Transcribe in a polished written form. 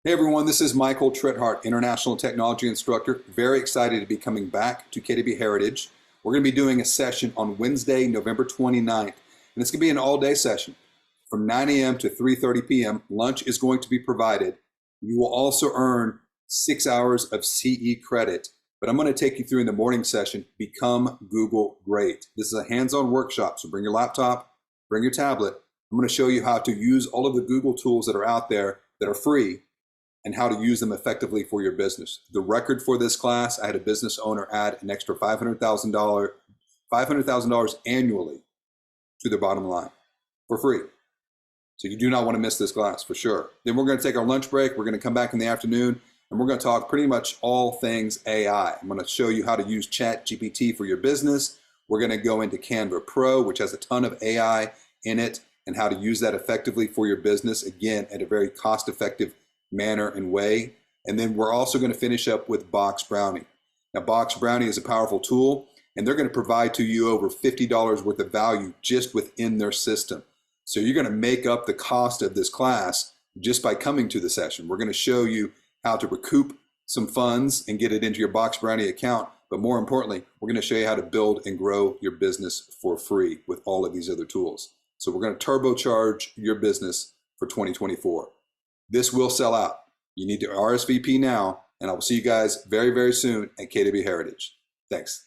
Hey everyone, this is Michael Tritthart, International Technology Instructor. Very excited to be coming back to KW Heritage. We're going to be doing a session on Wednesday, November 29th, and it's going to be an all-day session from 9 a.m. to 3:30 p.m. Lunch is going to be provided. You will also earn 6 hours of CE credit, but I'm going to take you through in the morning session, Become Google Great. This is a hands-on workshop, so bring your laptop, bring your tablet. I'm going to show you how to use all of the Google tools that are out there that are free and how to use them effectively for your business. The record for this class, I had a business owner add an extra $500,000 annually to their bottom line for free. So you do not want to miss this class for sure. Then we're going to take our lunch break. We're going to come back in the afternoon and we're going to talk pretty much all things AI. I'm going to show you how to use ChatGPT for your business. We're going to go into Canva Pro, which has a ton of AI in it, and how to use that effectively for your business, again, at a very cost-effective manner and way. And then we're also going to finish up with Box Brownie. Now, Box Brownie is a powerful tool, and they're going to provide to you over $50 worth of value just within their system. So you're going to make up the cost of this class just by coming to the session. We're going to show you how to recoup some funds and get it into your Box Brownie account. But more importantly, we're going to show you how to build and grow your business for free with all of these other tools. So we're going to turbocharge your business for 2024. This will sell out. You need to RSVP now, and I will see you guys very, very soon at KW Heritage. Thanks.